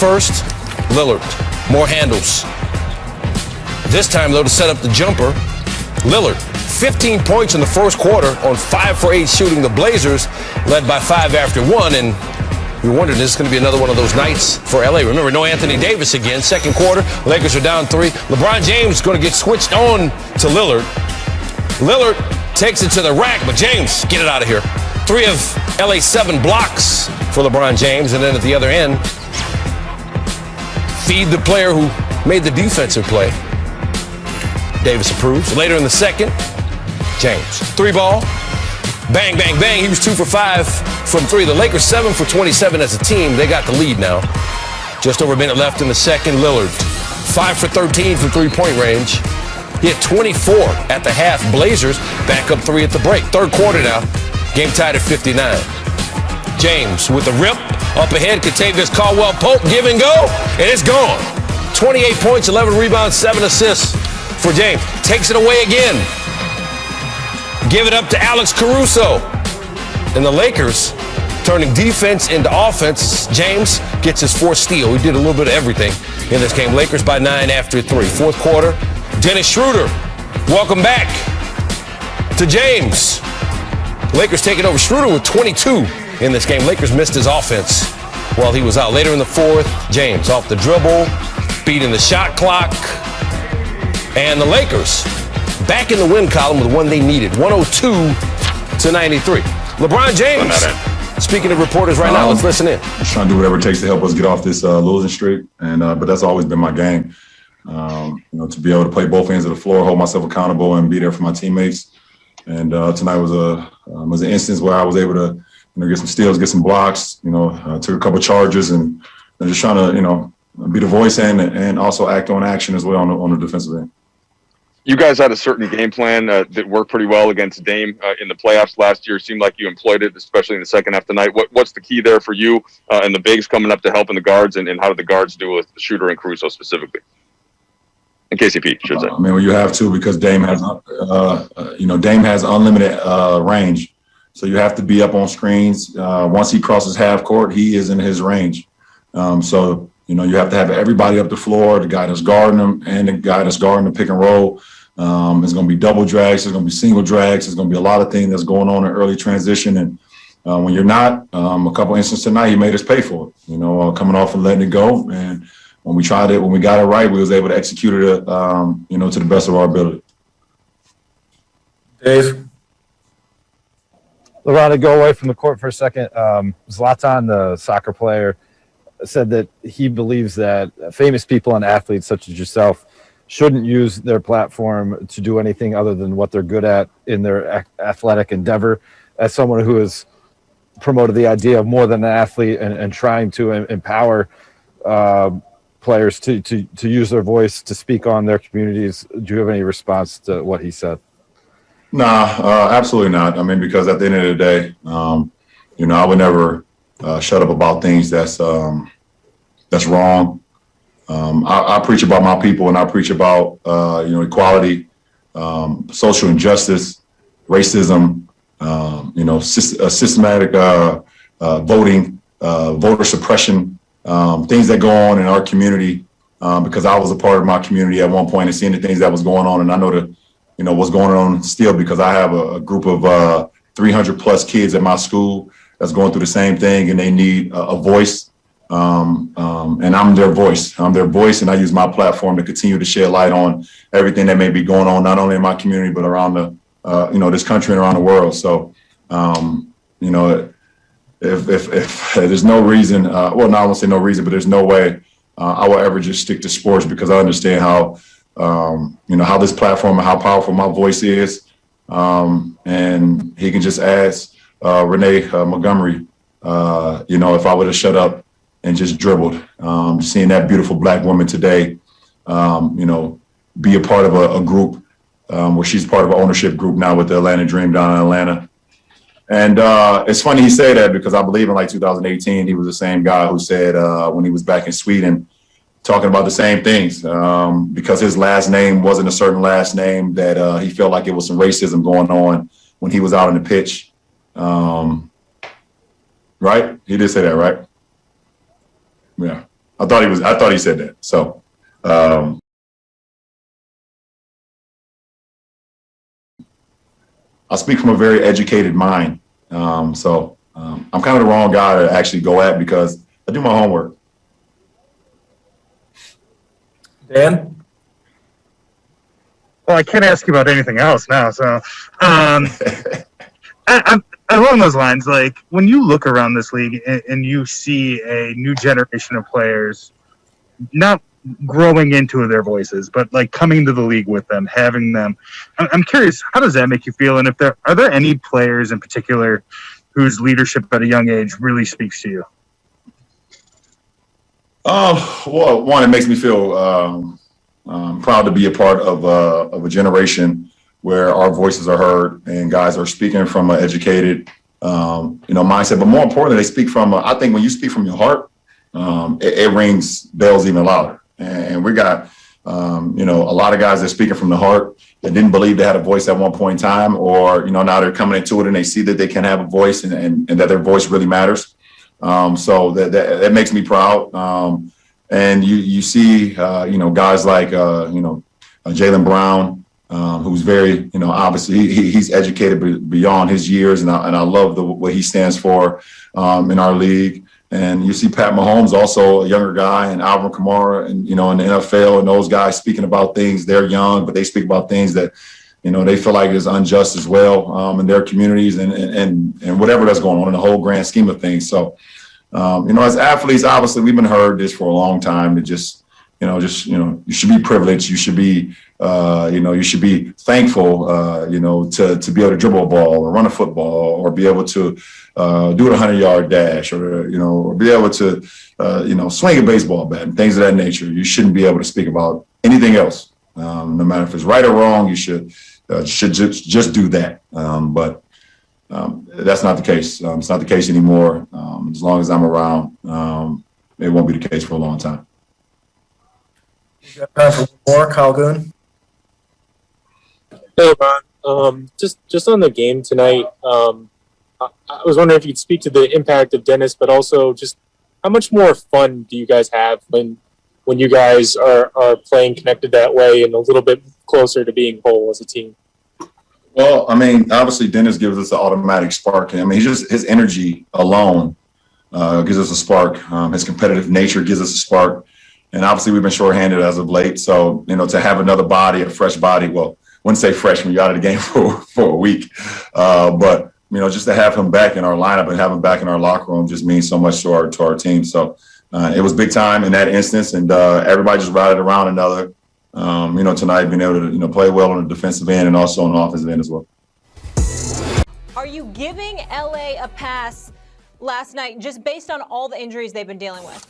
First, Lillard, more handles. This time, though, to set up the jumper, Lillard, 15 points in the first quarter on 5 for 8 shooting. The Blazers led by 5 after 1, and we wondered, is this going to be another one of those nights for LA? Remember, no Anthony Davis again. Second quarter, Lakers are down 3. LeBron James going to get switched on to Lillard. Lillard takes it to the rack, but James, get it out of here. 3 of LA's 7 blocks for LeBron James, and then at the other end, feed the player who made the defensive play. Davis approves. Later in the second, James. 3 ball. Bang, bang, bang. He was 2 for 5 from 3. The Lakers 7 for 27 as a team. They got the lead now. Just over a minute left in the second. Lillard 5 for 13 from 3-point range. He had 24 at the half. Blazers back up 3 at the break. Third quarter now. Game tied at 59. James with the rip. Up ahead, Kentavious Caldwell-Pope. Give and go. And it's gone. 28 points, 11 rebounds, 7 assists for James. Takes it away again. Give it up to Alex Caruso. And the Lakers turning defense into offense. James gets his 4th steal. He did a little bit of everything in this game. Lakers by 9 after 3. Fourth quarter, Dennis Schroder. Welcome back to James. Lakers taking over. Schroder with 22 in this game. Lakers missed his offense while he was out. Later in the fourth, James off the dribble, beating the shot clock. And the Lakers back in the win column with one they needed, 102-93. LeBron James, speaking to reporters right now, let's listen in. Just trying to do whatever it takes to help us get off this losing streak, and but that's always been my game. To be able to play both ends of the floor, hold myself accountable, and be there for my teammates. And tonight was an instance where I was able to, get some steals, get some blocks. Took a couple charges, and just trying to, be the voice and also act on action as well on the defensive end. You guys had a certain game plan that worked pretty well against Dame in the playoffs last year. It seemed like you employed it, especially in the second half tonight. What's the key there for you and the bigs coming up to help in the guards, and how did the guards do with Schroder and Caruso specifically? And KCP, should say. Well, you have to, because Dame has, Dame has unlimited range. So you have to be up on screens. Once he crosses half court, he is in his range. You have to have everybody up the floor, the guy that's guarding them and the guy that's guarding the pick and roll. There's going to be double drags. There's going to be single drags. There's going to be a lot of things that's going on in early transition. And when you're not, a couple instances tonight, he made us pay for it, coming off and letting it go. And when we got it right, we was able to execute it, to the best of our ability. Dave? LeBron, to go away from the court for a second. Zlatan, the soccer player, said that he believes that famous people and athletes such as yourself shouldn't use their platform to do anything other than what they're good at in their athletic endeavor. As someone who has promoted the idea of more than an athlete and trying to empower players to use their voice to speak on their communities, do you have any response to what he said? Nah, absolutely not. Because at the end of the day, I would never shut up about things that's wrong. I preach about my people, and I preach about equality, social injustice, racism, systematic voting, voter suppression, things that go on in our community. Because I was a part of my community at one point and seeing the things that was going on, and I know what's going on still, because I have a group of 300 plus kids at my school that's going through the same thing, and they need a voice. And I'm their voice. And I use my platform to continue to shed light on everything that may be going on, not only in my community, but around this country and around the world. So, if there's no reason, I won't say no reason, but there's no way I will ever just stick to sports, because I understand how this platform and how powerful my voice is. And he can just ask Renee Montgomery, if I would have shut up and just dribbled. Seeing that beautiful black woman today, be a part of a group where she's part of an ownership group now with the Atlanta Dream down in Atlanta. And it's funny he say that, because I believe in 2018, he was the same guy who said when he was back in Sweden, talking about the same things, because his last name wasn't a certain last name, that he felt like it was some racism going on when he was out on the pitch. Right? He did say that, right? Yeah. I thought he said that. So I speak from a very educated mind. I'm kind of the wrong guy to actually go at because I do my homework. Dan? Well, I can't ask you about anything else now. So, along those lines, like when you look around this league and you see a new generation of players, not growing into their voices, but like coming into the league with them, having them, I'm curious, how does that make you feel? And if are there any players in particular whose leadership at a young age really speaks to you? Well, one, it makes me feel proud to be a part of a generation where our voices are heard and guys are speaking from an educated, mindset. But more importantly, they speak from. I think when you speak from your heart, it rings bells even louder. And we got, a lot of guys that are speaking from the heart that didn't believe they had a voice at one point in time, or now they're coming into it and they see that they can have a voice and that their voice really matters. So that makes me proud. And you see, guys like, Jaylen Brown, who's very, obviously he's educated beyond his years. And I love what he stands for in our league. And you see Pat Mahomes, also a younger guy, and Alvin Kamara, and, in the NFL, and those guys speaking about things. They're young, but they speak about things that, they feel like is unjust as well in their communities and whatever that's going on in the whole grand scheme of things. So, as athletes, obviously we've been heard this for a long time to you should be privileged. You should be, you should be thankful, to be able to dribble a ball or run a football or be able to do a 100-yard dash or be able to, swing a baseball bat and things of that nature. You shouldn't be able to speak about anything else. No matter if it's right or wrong, you should just do that. But that's not the case. It's not the case anymore. As long as I'm around, it won't be the case for a long time. Time for more, Kyle Goon. Hey, Ron. Just on the game tonight, I was wondering if you could speak to the impact of Dennis, but also just how much more fun do you guys have when you guys are playing connected that way and a little bit closer to being whole as a team? Well, obviously Dennis gives us an automatic spark. His energy alone gives us a spark. His competitive nature gives us a spark. And obviously we've been shorthanded as of late. So, to have another body, a fresh body, well, I wouldn't say fresh when you're out of the game for a week. But, just to have him back in our lineup and have him back in our locker room just means so much to our team. So it was big time in that instance. And everybody just rallied around another, tonight being able to, play well on the defensive end and also on the offensive end as well. Are you giving LA a pass last night just based on all the injuries they've been dealing with?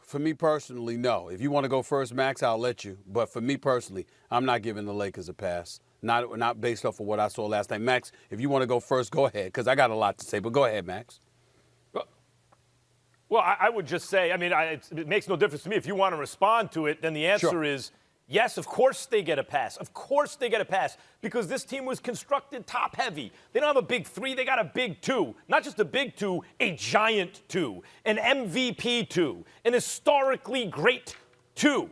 For me personally, no. If you want to go first, Max, I'll let you. But for me personally, I'm not giving the Lakers a pass. Not based off of what I saw last night. Max, if you want to go first, go ahead, because I got a lot to say. But go ahead, Max. Well, I would just say, it makes no difference to me. If you want to respond to it, then the answer is yes, of course they get a pass. Of course they get a pass because this team was constructed top heavy. They don't have a big three. They got a big two. Not just a big two, a giant two, an MVP two, an historically great two.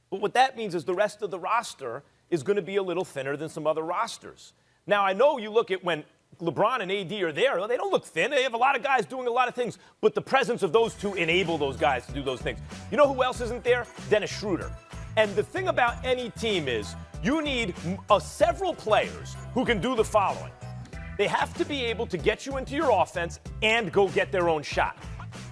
But what that means is the rest of the roster is going to be a little thinner than some other rosters. Now, I know you look at when LeBron and AD are there, they don't look thin. They have a lot of guys doing a lot of things, but the presence of those two enable those guys to do those things. You know who else isn't there? Dennis Schroder. And the thing about any team is you need several players who can do the following. They have to be able to get you into your offense and go get their own shot.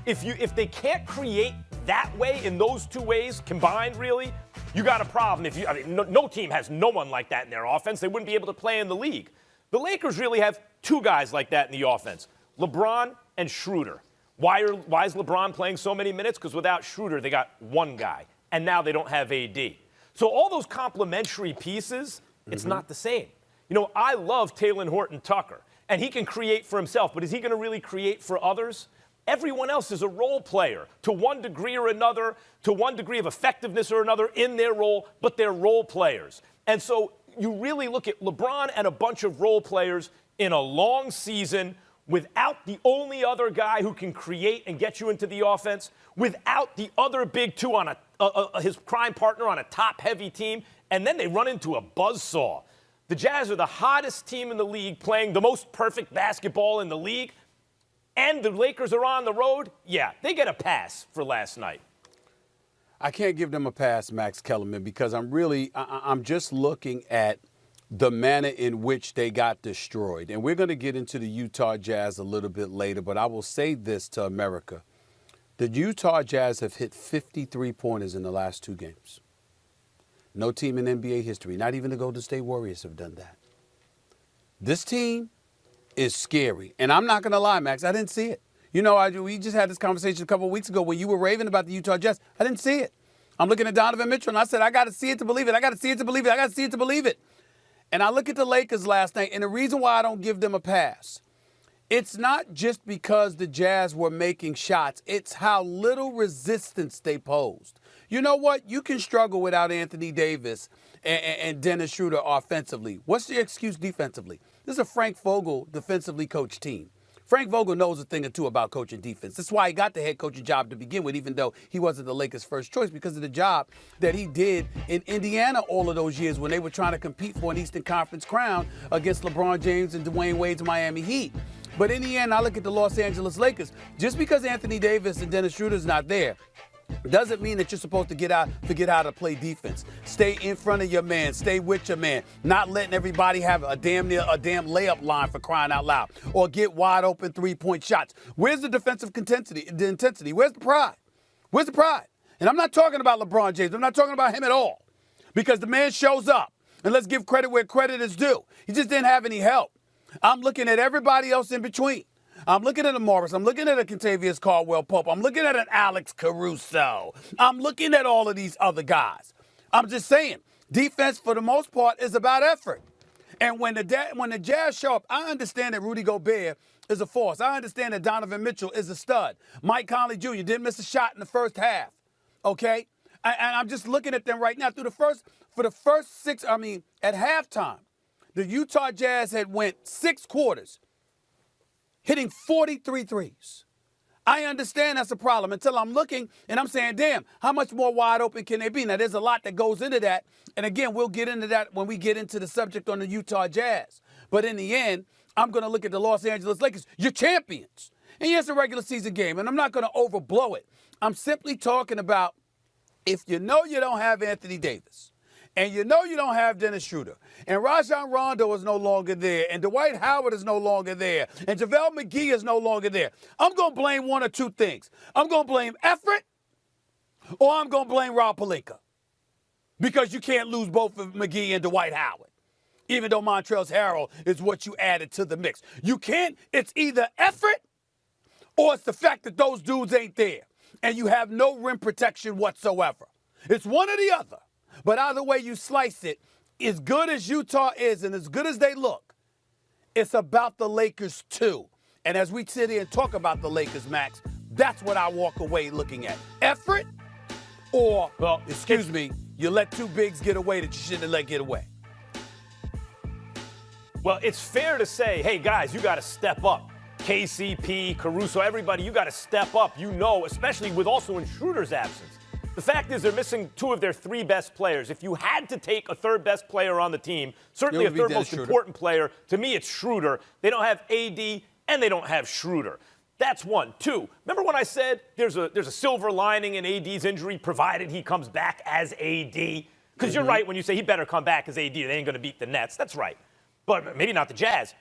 If they can't create that way in those two ways combined, really, you got a problem. No team has no one like that in their offense. They wouldn't be able to play in the league. The Lakers really have two guys like that in the offense, LeBron and Schroder. Why is LeBron playing so many minutes? Because without Schroder, they got one guy, and now they don't have AD. So all those complementary pieces, it's not the same. I love Talen Horton-Tucker, and he can create for himself, but is he going to really create for others? Everyone else is a role player to one degree or another, to one degree of effectiveness or another in their role, but they're role players. And so you really look at LeBron and a bunch of role players in a long season without the only other guy who can create and get you into the offense, without the other big two on his prime partner on a top-heavy team, and then they run into a buzzsaw. The Jazz are the hottest team in the league, playing the most perfect basketball in the league, and the Lakers are on the road. Yeah, they get a pass for last night. I can't give them a pass, Max Kellerman, because I'm just looking at the manner in which they got destroyed. And we're going to get into the Utah Jazz a little bit later, but I will say this to America. The Utah Jazz have hit 53 pointers in the last 2 games. No team in NBA history, not even the Golden State Warriors, have done that. This team is scary. And I'm not going to lie, Max, I didn't see it. You know, we just had this conversation a couple of weeks ago when you were raving about the Utah Jazz. I didn't see it. I'm looking at Donovan Mitchell, and I said, I got to see it to believe it. I got to see it to believe it. I got to see it to believe it. And I look at the Lakers last night, and the reason why I don't give them a pass, it's not just because the Jazz were making shots. It's how little resistance they posed. You know what? You can struggle without Anthony Davis and Dennis Schroder offensively. What's the excuse defensively? This is a Frank Vogel defensively coached team. Frank Vogel knows a thing or two about coaching defense. That's why he got the head coaching job to begin with, even though he wasn't the Lakers' first choice, because of the job that he did in Indiana all of those years when they were trying to compete for an Eastern Conference crown against LeBron James and Dwayne Wade's Miami Heat. But in the end, I look at the Los Angeles Lakers. Just because Anthony Davis and Dennis Schroeder's not there doesn't mean that you're supposed to forget how to play defense. Stay in front of your man. Stay with your man. Not letting everybody have a damn layup line, for crying out loud, or get wide open 3-point shots. Where's the defensive intensity? Where's the pride? Where's the pride? And I'm not talking about LeBron James. I'm not talking about him at all, because the man shows up. And let's give credit where credit is due. He just didn't have any help. I'm looking at everybody else in between. I'm looking at a Morris. I'm looking at a Kentavious Caldwell-Pope. I'm looking at an Alex Caruso. I'm looking at all of these other guys. I'm just saying, defense for the most part is about effort. And when the Jazz show up, I understand that Rudy Gobert is a force. I understand that Donovan Mitchell is a stud. Mike Conley Jr. didn't miss a shot in the first half. Okay? And I'm just looking at them right now. At halftime, the Utah Jazz had went 6 quarters, hitting 43 threes. I understand that's a problem until I'm looking and I'm saying, damn, how much more wide open can they be? Now, there's a lot that goes into that. And again, we'll get into that when we get into the subject on the Utah Jazz. But in the end, I'm going to look at the Los Angeles Lakers. You're champions. And yes, it's a regular season game, and I'm not going to overblow it. I'm simply talking about, if you know you don't have Anthony Davis, and you know you don't have Dennis Schroeder, and Rajon Rondo is no longer there, and Dwight Howard is no longer there, and JaVale McGee is no longer there, I'm going to blame one or two things. I'm going to blame effort, or I'm going to blame Rob Pelinka, because you can't lose both of McGee and Dwight Howard, even though Montrezl Harrell is what you added to the mix. You can't. It's either effort, or it's the fact that those dudes ain't there, and you have no rim protection whatsoever. It's one or the other. But either way you slice it, as good as Utah is and as good as they look, it's about the Lakers too. And as we sit here and talk about the Lakers, Max, that's what I walk away looking at. Effort, or, you let 2 bigs get away that you shouldn't have let get away. Well, it's fair to say, hey, guys, you got to step up. KCP, Caruso, everybody, you got to step up, especially with also in Schroeder's absence. The fact is they're missing 2 of their 3 best players. If you had to take a 3rd best player on the team, certainly a 3rd most important player, to me it's Schroeder. They don't have AD and they don't have Schroeder. That's 1. 2, remember when I said there's a silver lining in AD's injury, provided he comes back as AD? Because you're right when you say he better come back as AD. They ain't going to beat the Nets. That's right. But maybe not the Jazz.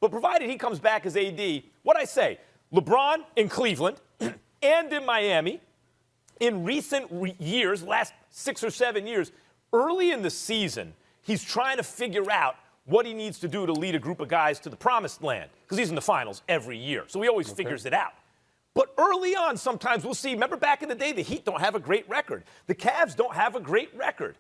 But provided he comes back as AD, what I say, LeBron in Cleveland and in Miami, in recent years, last 6 or 7 years, early in the season, he's trying to figure out what he needs to do to lead a group of guys to the promised land, because he's in the finals every year. So he always figures it out. But early on, sometimes we'll see, remember back in the day, the Heat don't have a great record. The Cavs don't have a great record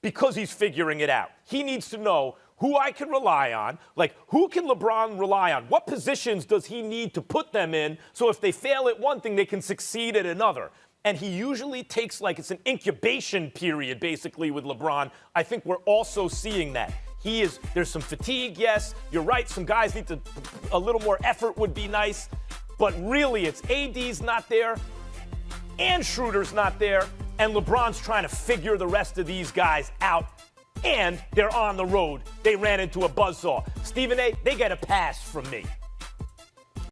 because he's figuring it out. He needs to know who I can rely on, like who can LeBron rely on? What positions does he need to put them in so if they fail at one thing, they can succeed at another? And he usually takes it's an incubation period, basically, with LeBron. I think we're also seeing that. There's some fatigue, yes. You're right. Some guys need a little more effort would be nice. But really, it's AD's not there, and Schroeder's not there, and LeBron's trying to figure the rest of these guys out. And they're on the road. They ran into a buzzsaw. Stephen A., they get a pass from me.